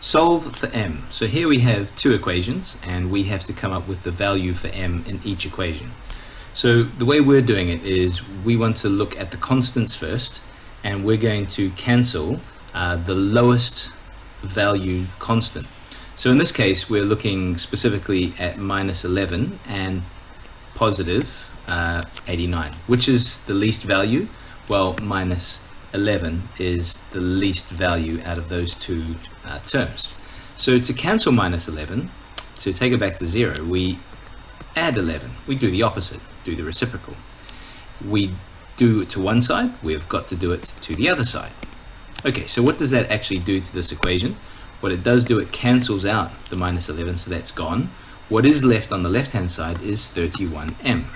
Solve for m. So here we have two equations and we have to come up with the value for m in each equation. So the way we're doing it is we want to look at the constants first, and we're going to cancel the lowest value constant. So in this case we're looking specifically at minus 11 and positive 89. Which is the least value? Well, minus 11 is the least value out of those two terms. So to cancel minus 11, to take it back to 0, we add 11. We do the opposite, do the reciprocal. We do it to one side, we've got to do it to the other side. Okay, so what does that actually do to this equation? What it does do, it cancels out the minus 11, so that's gone. What is left on the left hand side is 31m.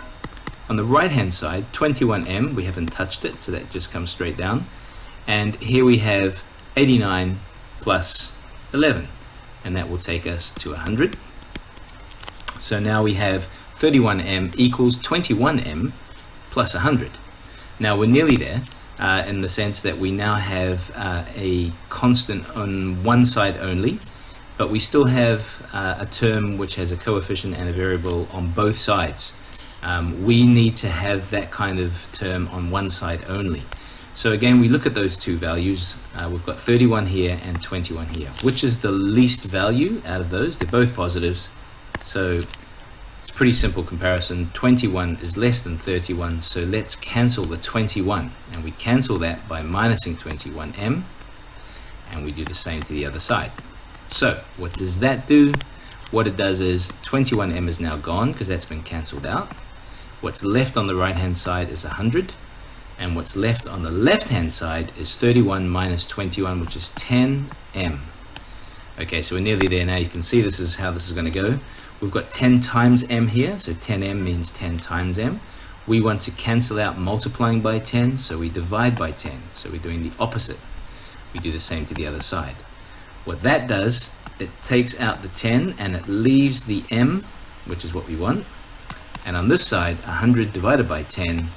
On the right hand side, 21m, we haven't touched it, so that just comes straight down. And here we have 89 plus 11, and that will take us to 100. So now we have 31m equals 21m plus 100. Now we're nearly there in the sense that we now have a constant on one side only, but we still have a term which has a coefficient and a variable on both sides. We need to have that kind of term on one side only. So again, we look at those two values. We've got 31 here and 21 here. Which is the least value out of those? They're both positives. So it's a pretty simple comparison. 21 is less than 31, so let's cancel the 21. And we cancel that by minusing 21m, and we do the same to the other side. So what does that do? What it does is 21m is now gone because that's been cancelled out. What's left on the right hand side is 100, and what's left on the left hand side is 31 minus 21, which is 10m. Okay, so we're nearly there now. You can see this is how this is going to go. We've got 10 times m here, so 10m means 10 times m. We want to cancel out multiplying by 10, so we divide by 10. So we're doing the opposite. We do the same to the other side. What that does, it takes out the 10 and it leaves the m, which is what we want. And on this side, 100 divided by 10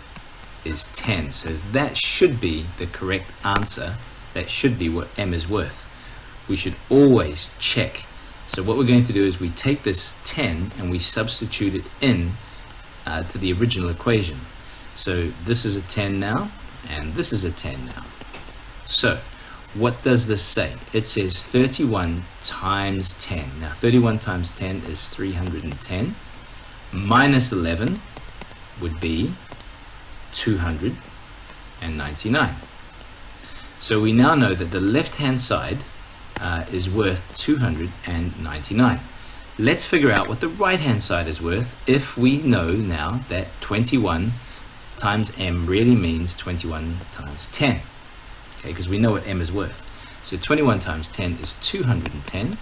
is 10. So that should be the correct answer. That should be what m is worth. We should always check. So what we're going to do is we take this 10 and we substitute it in to the original equation. So this is a 10 now, and this is a 10 now. So what does this say? It says 31 times 10. Now 31 times 10 is 310. Minus 11 would be 299. So we now know that the left hand side is worth 299. Let's figure out what the right hand side is worth if we know now that 21 times m really means 21 times 10. Okay, because we know what m is worth. So 21 times 10 is 210,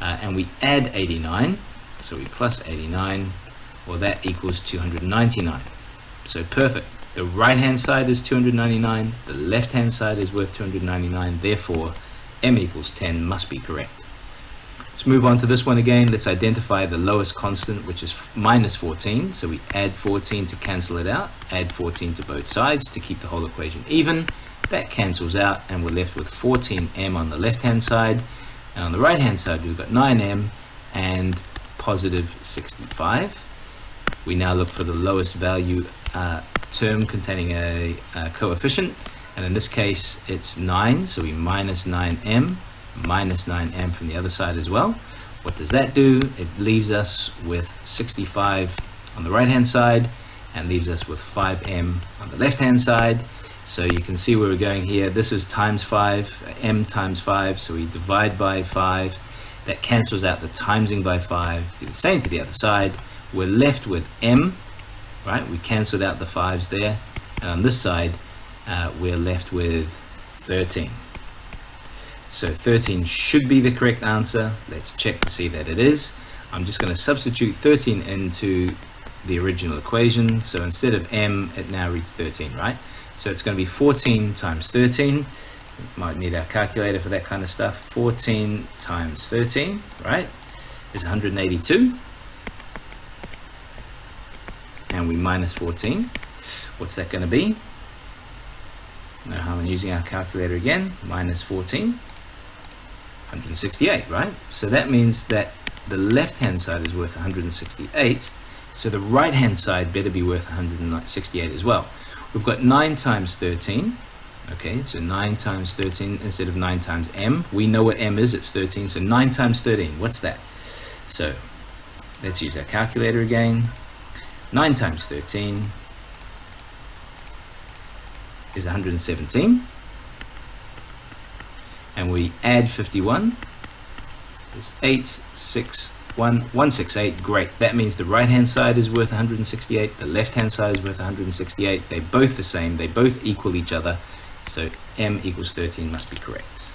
and we add 89, so we plus 89, well that equals 299. So perfect. The right hand side is 299, the left hand side is worth 299, therefore m equals 10 must be correct. Let's move on to this one again. Let's identify the lowest constant, which is minus 14. So we add 14 to cancel it out, add 14 to both sides to keep the whole equation even. That cancels out and we're left with 14m on the left hand side, and on the right hand side we've got 9m and positive 65. We now look for the lowest value term containing a coefficient, and in this case it's 9, so we minus 9m, minus 9m from the other side as well. What does that do? It leaves us with 65 on the right hand side and leaves us with 5m on the left hand side. So you can see where we're going here. This is times 5, m times 5, so we divide by 5. That cancels out the timesing by 5. Do the same to the other side. We're left with m, right? We cancelled out the 5s there. And on this side, we're left with 13. So 13 should be the correct answer. Let's check to see that it is. I'm just going to substitute 13 into the original equation. So instead of m, it now reads 13, right? So it's going to be 14 times 13. Might need our calculator for that kind of stuff. 14 times 13, right, is 182. And we minus 14. What's that going to be? No harm in using our calculator again. Minus 14. 168, right? So that means that the left-hand side is worth 168, so the right-hand side better be worth 168 as well. We've got 9 times 13, okay, so 9 times 13 instead of 9 times m. We know what m is, it's 13, so 9 times 13, what's that? So let's use our calculator again. 9 times 13 is 117, and we add 51, is 168. Great, that means the right hand side is worth 168, the left hand side is worth 168. They're both the same, they both equal each other, so m equals 13 must be correct.